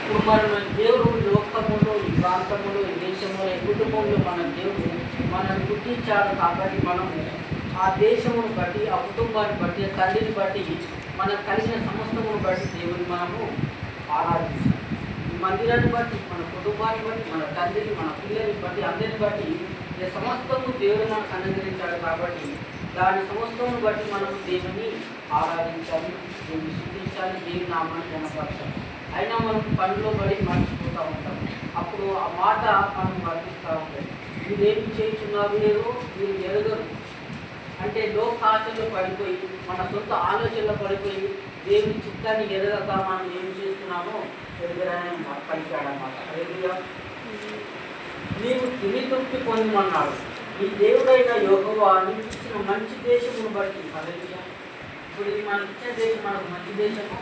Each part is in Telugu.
ఇప్పుడు మన దేవుడు లోకములో ఈ ప్రాంతంలో ఈ దేశంలో ఈ కుటుంబంలో మన దేవుడు మనల్ని గుర్తించాడు కాబట్టి మనము ఆ దేశమును బట్టి ఆ కుటుంబాన్ని బట్టి ఆ తల్లిని బట్టి మనకు కలిసిన సమస్తమును బట్టి దేవుని మనము ఆరాధిస్తాం. ఈ మందిరాన్ని బట్టి మన కుటుంబాన్ని బట్టి మన తండ్రిని మన పిల్లల్ని బట్టి అందరిని బట్టి ఈ సమస్తము దేవుడు మనకు అనుగ్రహించాడు కాబట్టి దాని సమస్తమును బట్టి మనము దేవుని ఆరాధించాలి, దేవుని స్తుతించాలి, దేవుని నామాన్ని కనపరచాలి. అయినా మనం పనిలో పడి మర్చిపోతూ ఉంటాం. అప్పుడు ఆ మాట మనం వర్తిస్తూ ఉంటాయి. వీరేమి చేయించున్నారు లేదో వీరు ఎరగరు అంటే లోకాశలో పడిపోయి మన సొంత ఆలోచనలో పడిపోయి దేవుని చిత్తాన్ని ఎరగక మనం ఏం చేస్తున్నామో ఎరగరని పలికాడన్నమాట. అదేవిధంగా నీవు తిని తృప్తి పొందమన్నాడు. ఈ దేవుడైన యెహోవా నీకు ఇచ్చిన మంచి దేశమును బట్టి. అదేవిధంగా ఇప్పుడు ఇది మనకి ఇచ్చిన దేశం మనకు మంచి దేశము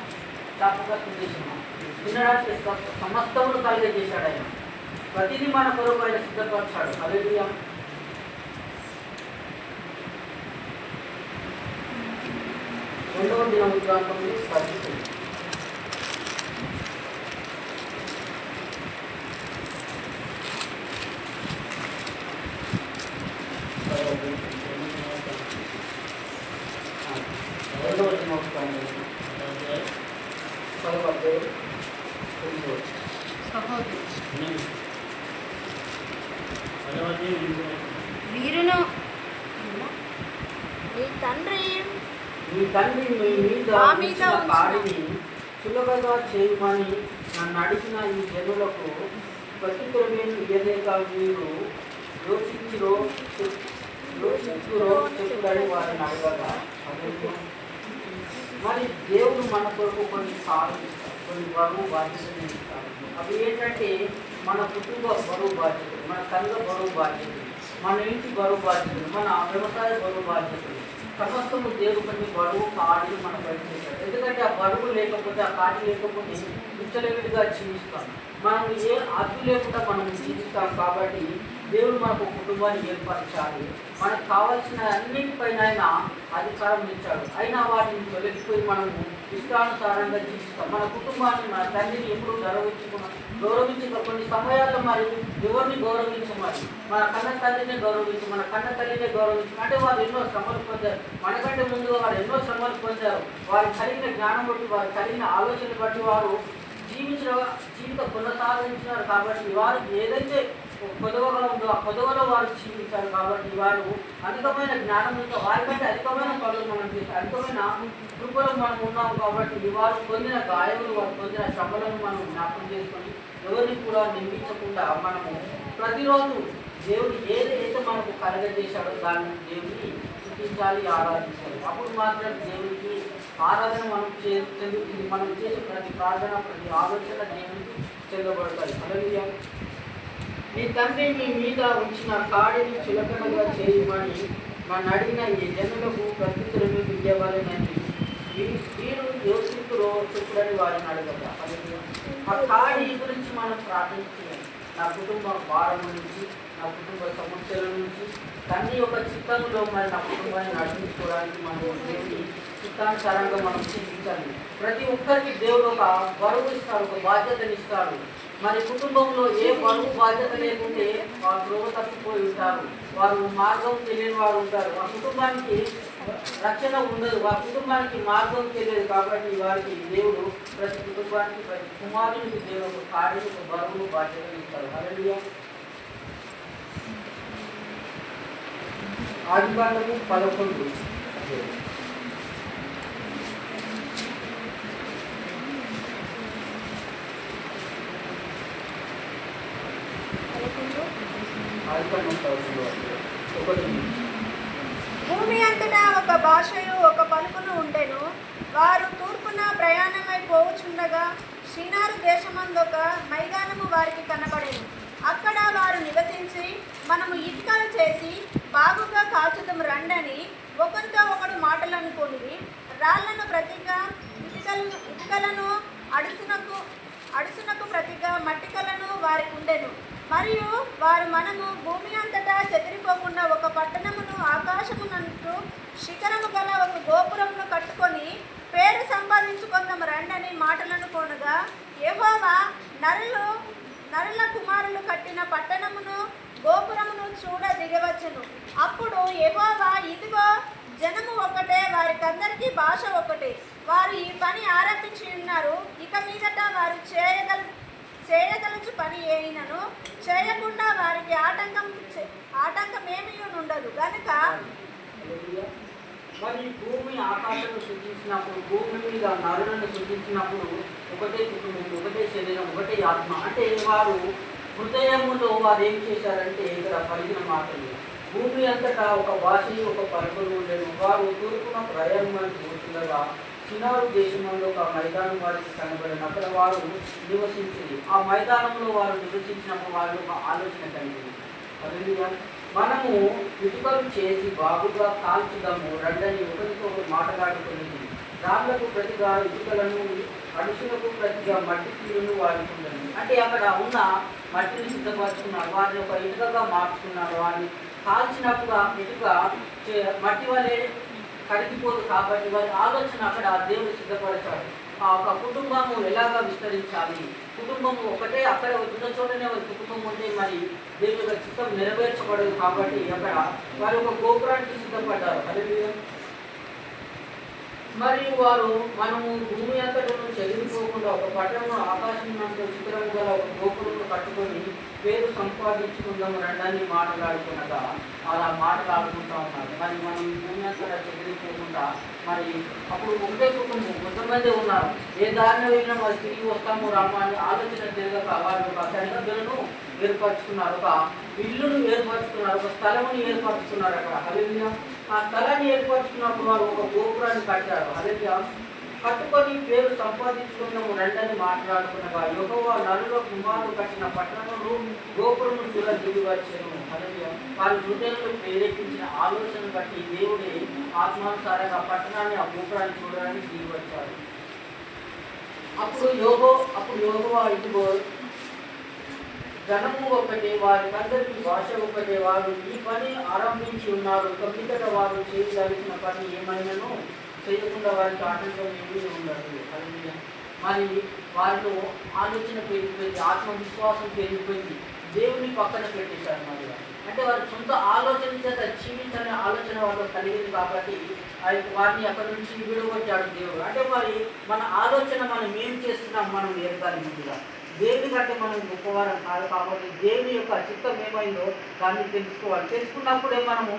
శాపగ్రస్త దేశము. తినడానికి సమస్తమును కలిగజేశాడు ఆయన. ప్రతిదీ మన కొరకు ఆయన సిద్ధపరచాడు. అదేవిధంగా రెండవ దినవృత్తాంతము 10. వీరును మీ తండ్రి మీ మీద ఉంచిన కాడిని సులభంగా చేయమని నన్ను అడిగిన ఈ జనులకు ప్రతిక్రమేమి ఇయ్యలేక మీరు యోచించురో చెప్పుడని వారిని అడగగా. మరి దేవుడు మన కొరకు కొన్ని సార్లు కొన్ని బరువు బాధ్యతలు ఇస్తారు. అవి ఏంటంటే మన కుటుంబ బరువు బాధ్యతలు, మన సంఘ బరువు బాధ్యతలు, మన ఇంటి బరువు బాధ్యతలు, మన వ్యవసాయ బరువు బాధ్యతలు, సమస్తము దేవుడు కొన్ని బరువు కాడిని మనం పనిచేస్తాడు. ఎందుకంటే ఆ బరువు లేకపోతే ఆ కాడి లేకపోతే విచ్చలవిడిగా జీవిస్తాం. మనం ఏ అడ్డు లేకుండా మనం జీవిస్తాం. కాబట్టి దేవుడు మనకు కుటుంబాన్ని ఏర్పరచాలి. మనకు కావాల్సిన అన్నిటిపైన ఆయన అధికారం ఇచ్చాడు. అయినా వాటిని తొలగిపోయి మనము ఇష్టానుసారంగా జీవిస్తాం. మన కుటుంబాన్ని మన తండ్రిని ఎప్పుడు గౌరవించక కొన్ని సమయాల్లో మరి ఎవరిని గౌరవించమని మన కన్న తల్లిని గౌరవించి మన కన్న తల్లిని గౌరవించి అంటే వారు ఎన్నో శ్రమలు పొందారు. మనకంటే ముందుగా వారు ఎన్నో శ్రమలు పొందారు. వారు కలిగిన జ్ఞానం బట్టి వారు కలిగిన ఆలోచన బట్టి వారు జీవితం కొనసాగించినారు. కాబట్టి వారు ఏదైతే కొదవగా ఉందో ఆ కొదవలో వారు జీవించారు. కాబట్టి వారు అధికమైన జ్ఞానంతో వారికంటే అధికమైన పనులు మనం చేస్తాం, అధికమైన కృపలు మనం ఉన్నాం. కాబట్టి వారు పొందిన గాయములు వారు పొందిన శ్రమలను మనం జ్ఞాపకం చేసుకొని ఎవరిని కూడా నిందించకుండా మనము ప్రతిరోజు దేవుడు ఏదైతే మనకు కలగజేశాడో దాన్ని దేవుడిని స్తుతించాలి, ఆరాధించాలి. అప్పుడు మాత్రం దేవుడికి ఆరాధన మనం చెందుతుంది. మనం చేసే ప్రతి ప్రార్థన ప్రతి ఆలోచన దేవుడికి చెందబడతాయి. హల్లెలూయా. నీ తండ్రి మీ మీద ఉంచిన కాడిని చులకనగా చేయమని నన్ను అడిగిన ఈ జనులకు ప్రత్యుత్తరమే ఇవ్వాలని వీరు యోచించురో చెప్పుడని వారిని అడగదా. ఆ కాడి గురించి మనం ప్రార్థించాలి. నా కుటుంబ భారం నుంచి, నా కుటుంబ సమస్యల నుంచి తండ్రి యొక్క చిత్తంలో మరి నా కుటుంబాన్ని నడిపించుకోవడానికి మనం దేవుని చిత్తానుసారంగా మనం చింతించాలి. ప్రతి ఒక్కరికి దేవుడు ఒక బరువు ఇస్తాడు, ఒక బాధ్యతని ఇస్తాడు. మరి కుటుంబంలో ఏ బరువు బాధ్యత లేకుంటే వారు ద్రోవ తప్పిపోయి ఉంటారు, వారు మార్గం తెలియని వారు ఉంటారు. ఆ కుటుంబానికి రక్షణ ఉండదు, ఆ కుటుంబానికి మార్గం తెలియదు. కాబట్టి వారికి దేవుడు ప్రతి కుటుంబానికి ప్రతి కుమారునికి దేవుడు ఒక కాడిని ఒక బరువు బాధ్యతలు ఇస్తారు. హల్లెలూయా. ఆదికాండము 11. భూమి అంతటా ఒక భాషయు ఒక పలుకును ఉండెను. వారు తూర్పున ప్రయాణమై పోవుచుండగా షీనారు దేశమందొక మైదానము వారికి కనబడెను. అక్కడ వారు నివసించి మనము ఇటుకలు చేసి బాగుగా కాచుదము రండని ఒకరితో ఒకడు మాటలనుకొని రాళ్లను ప్రతిగా ఇటుకలను అడుసునకు ప్రతిగా మట్టికలను వారికి ఉండెను. మరియు వారు మనము భూమి అంతటా చెదిరిపోకుండా ఒక పట్టణమును ఆకాశమునంటూ శిఖరము గల ఒక గోపురమును కట్టుకొని పేరు సంపాదించుకుందాము రండని మాటలను కొనగా యెహోవా చూడ దిగవచ్చును. అప్పుడు యెహోవా, ఇదిగో జనము ఒకటే, వారికందరికీ భాష ఒకటే, వారు ఈ పని ఆరంభించి ఉన్నారు. ఇక మీదట వారు చేయదలుచు పని అయినను చేయకుండా వారికి ఆటంకమేమీ ఉండదు గనుక. మరి భూమి ఆకాశంలో సృష్టించినప్పుడు, భూమి మీద నరులను సృష్టించినప్పుడు ఒకటే కుటుంబం, ఒకటే శరీరం, ఒకటే ఆత్మ. అంటే వారు హృదయములో వారు ఏం చేశారంటే ఇక్కడ పలికిన మాటలు. భూమి అంతటా ఒక వాసి, ఒక పలుకులు ఉండేది. వారు తూర్పున ప్రయాణం పోతుండగా సినారు దేశంలో ఒక మైదానం వారికి కనబడిన అక్కడ వారు నివసించింది. ఆ మైదానంలో వారు నివసించినప్పుడు వారు ఒక ఆలోచన కలిగింది. అదేవిధంగా మనము ఇటుకలు చేసి బాగుగా కాల్చుదాము రండని ఒకరితో మాట్లాడుకుని, రాళ్లకు ప్రతిగా ఇటుకలను, అడుసులకు ప్రతిగా మట్టి తీరును వాడుకుంటుంది. అంటే అక్కడ ఉన్న మట్టిని సిద్ధపరుచుకున్నారు, వారిని ఒక ఇటుకగా మార్చుకున్నారు. వారిని కాల్చినప్పుడు ఆ ఇటుక మట్టి వలె కరిగిపోదు కాబట్టి వారి ఆలోచన అక్కడ దేవుడు సిద్ధపరచాడు. ఆ ఒక కుటుంబము ఎలాగా విస్తరించాలి, కుటుంబము ఒకటే అక్కడ ఉన్న చోటనే ఒక కుటుంబం ఉంటే మరి దేవుని యొక్క చిత్తం నెరవేర్చబడదు. కాబట్టి అక్కడ వారు ఒక గోపురానికి సిద్ధపడ్డారు. అదే మరియు వారు మనము భూమి అంతటను చెదిరిపోకుండా ఒక పట్టణంలో ఆకాశం శిఖరం గల ఒక గోపురంలో కట్టుకొని పేరు సంపాదించుకుందాము రండాన్ని మాట్లాడుకున్నగా అలా మాట్లాడుకుంటా ఉన్నారు. మరి మనం భూమి అంతటా చెదిరిపోకుండా మరి అప్పుడు ఒకటే కుటుంబం కొంతమంది ఉన్నారు. ఏ దారిని వెళ్ళినా మరి తిరిగి వస్తాము రామా అని ఆలోచన తిరగక వారు ఒక సరిహద్దులను ఏర్పరచుకున్నారు, ఒక ఇల్లును ఏర్పరచుకున్నారు, ఒక స్థలముని ఏర్పరచుకున్నారు. అక్కడ హల్లెలూయా. ఆ స్థలాన్ని ఏర్పరచుకున్నప్పుడు వారు ఒక గోపురాన్ని కట్టారు. హల్లెలూయా. కట్టుకొని పేరు సంపాదించుకున్నాము రండని మాట్లాడుకున్నగా యెహోవా నరుల కుమారులు కట్టిన పట్టణములు గోపురము చూడ దిగి వచ్చాను. హల్లెలూయా. వారి హృదయంలో ప్రేరేపించిన ఆలోచన బట్టి దేవుడే ఆత్మానుసారంగా పట్టణాన్ని, ఆ గోపురాన్ని చూడడానికి దిగి వచ్చాడు. అప్పుడు యెహోవా, ఇదిగో జనము ఒకటే, వారికందరికీ భాష ఒకటే, వారు ఈ పని ఆరంభించి ఉన్నారు. మీదట వారు చేయదలిచిన పని ఏమైనాను చేయకుండా వారికి ఆటంకం ఏమీ ఉండదు. మరి వారిలో ఆలోచన పెరిగిపోయింది, ఆత్మవిశ్వాసం పెరిగిపోయింది, దేవుని పక్కన పెట్టేశారు. మరి అంటే వారి సొంత ఆలోచన చేత జీవించనే ఆలోచన వాళ్ళు కలిగింది కాబట్టి వారిని అక్కడి నుంచి విడగొట్టాడు దేవుడు. అంటే మరి మన ఆలోచన మనం ఏం చేస్తున్నాం మనం ఎరగాలి. ముందుగా దేవుని కంటే మనం గొప్పవారం కాదు కాబట్టి దేవుని యొక్క చిత్తం ఏమైందో దాన్ని తెలుసుకోవాలి. తెలుసుకున్నప్పుడే మనము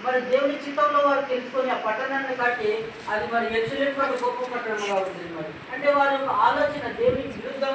మరి దేవుని చిత్తంలో వారు తెలుసుకొని ఆ పట్టణాన్ని కట్టి అది మరి ఎక్సలెంట్ గొప్ప పట్టణంగా ఉంటుంది. మరి అంటే వారి యొక్క ఆలోచన దేవునికి విరుద్ధంగా